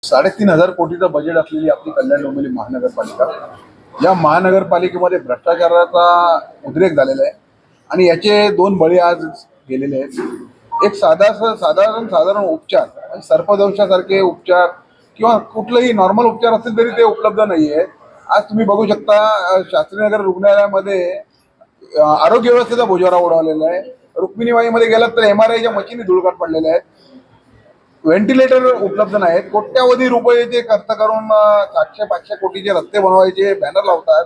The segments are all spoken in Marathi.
3,500 कोटीचं बजेट असलेली आपली कल्याण डोंबिवली महानगरपालिका, या महानगरपालिकेमध्ये भ्रष्टाचाराचा उद्रेक झालेला आहे आणि याचे 2 बळी आज गेलेले आहेत। एक साधारण उपचार, सर्पदंशासारखे उपचार किंवा कुठलेही नॉर्मल उपचार असतील तरी ते उपलब्ध नाही आहेत। आज तुम्ही बघू शकता शास्त्रीनगर रुग्णालयामध्ये आरोग्य व्यवस्थेचा बोजारा उडवलेला आहे। रुक्मिणीबाईमध्ये गेलात तर MRIच्या मशीनी धुळकाट पडलेल्या आहेत, व्हेंटिलेटर उपलब्ध नाहीत, कोट्यावधी रुपयाचे खर्च करून 700-500 कोटीचे रस्ते बनवायचे बॅनर लावतात,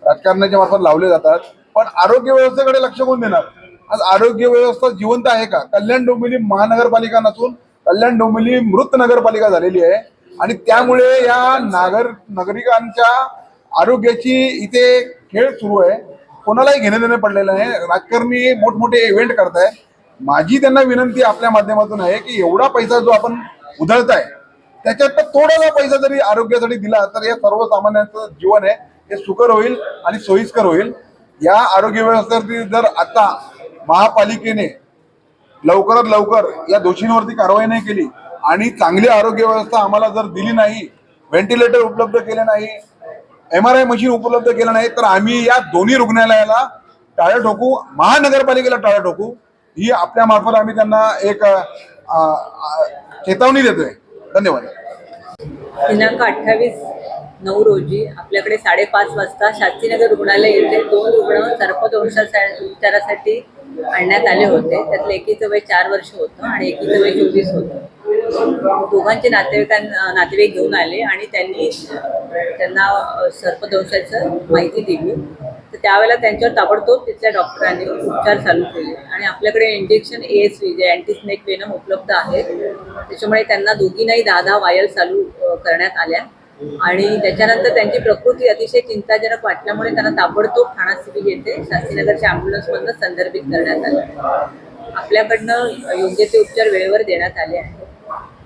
राजकारणाच्या मार्फत लावले जातात, पण आरोग्य व्यवस्थेकडे लक्ष कोण देणार? आज आरोग्य व्यवस्था जिवंत आहे का? कल्याण डोंबिवली महानगरपालिका नसून कल्याण डोंबिवली मृत नगरपालिका झालेली आहे आणि त्यामुळे या नागरिकांच्या आरोग्याची इथे खेळ सुरू आहे। कोणालाही घेणं देणं पडलेलं आहे। राजकारणी मोठमोठे इव्हेंट करतायत। माझी त्यांना विनंती आपल्या माध्यमातून आहे की एवढा पैसा जो आपण उधळताय त्याच्यात थोडासा पैसा जरी आरोग्यासाठी दिला तर या सर्वसामान्यांचं जीवन आहे हे सुकर होईल आणि सोयीस्कर होईल। या आरोग्य व्यवस्थेवरती जर आता महापालिकेने लवकरात लवकर या दोषींवरती कारवाई नाही केली आणि चांगली आरोग्य व्यवस्था आम्हाला जर दिली नाही, व्हेंटिलेटर उपलब्ध केले नाही, MRI मशीन उपलब्ध केलं नाही, तर आम्ही या दोन्ही रुग्णालयाला टाळं ठोकू, महानगरपालिकेला टाळं ठोकू। ही आपल्या मार्फत आम्ही त्यांना एक चेतावणी देतोय। धन्यवाद। दिनांक 28/9 रोजी आपल्याकडे 5:30 वाजता शास्त्रीनगर रुग्णालय येथे 2 रुग्ण सर्पदंशासाठी आणण्यात आले होते। त्यातलं एकीचं वय 4 वर्ष होतं आणि एकीचं वय 24 होतं। दोघांचे नातेवाईक घेऊन आले आणि त्यांना सर्पदंशाचं माहिती दिली, तर त्यावेळेला त्यांच्यावर ताबडतोब तिथल्या डॉक्टरांनी उपचार चालू केले आणि आपल्याकडे इंजेक्शन ASV जे अँटी स्नेक वेनम उपलब्ध आहेत, त्याच्यामुळे त्यांना दोघींनाही 10 वायल चालू करण्यात आल्या आणि त्याच्यानंतर त्यांची प्रकृती अतिशय चिंताजनक वाटल्यामुळे त्यांना ताबडतोब ठाणा सिव्हिल येथे शास्त्रीनगरच्या ॲम्ब्युलन्समधून संदर्भित करण्यात आलं। आपल्याकडनं योग्य ते उपचार वेळेवर देण्यात आले आहेत।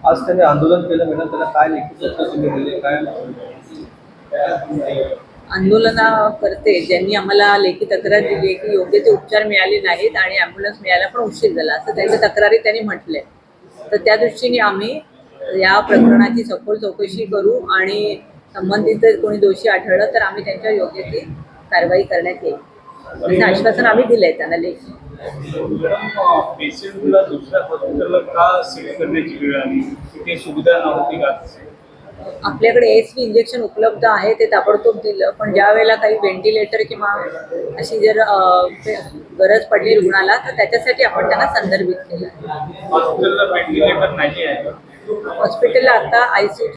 आज त्यांनी आंदोलन केलं मॅडम, त्याला काय लेखी तुम्ही दिले? काय आंदोलनाकर्ते ज्यांनी आम्हाला लेखी तक्रार दिली की योग्य ते उपचार मिळाले नाहीत आणि ॲम्ब्युलन्स मिळायला पण उशीर झाला असं त्यांच्या तक्रारी त्यांनी म्हटलंय, तर त्या दृष्टीने आम्ही या प्रकरणाची सखोल चौकशी करू आणि संबंधित कोणी दोषी आढळलं तर आम्ही त्यांच्यावर योग्य ती कारवाई करण्यात येईल असं आश्वासन आम्ही दिलंय त्यांना लेखी। पेशंटला दुसऱ्या हॉस्पिटलला का शिफ्ट करण्याची वेळ आली? तिथे सुविधा नव्हती का? आपल्याकडे ASV इंजेक्शन उपलब्ध आहे, ते ताबडतोब दिलं, पण ज्या वेळेला काही व्हेंटिलेटर किंवा अशी जर गरज पडली रुग्णाला तर त्याच्यासाठी आपण त्यांना संदर्भित केलं। हॉस्पिटलला व्हेंटिलेटर नाही आहे? हॉस्पिटलला आता ICU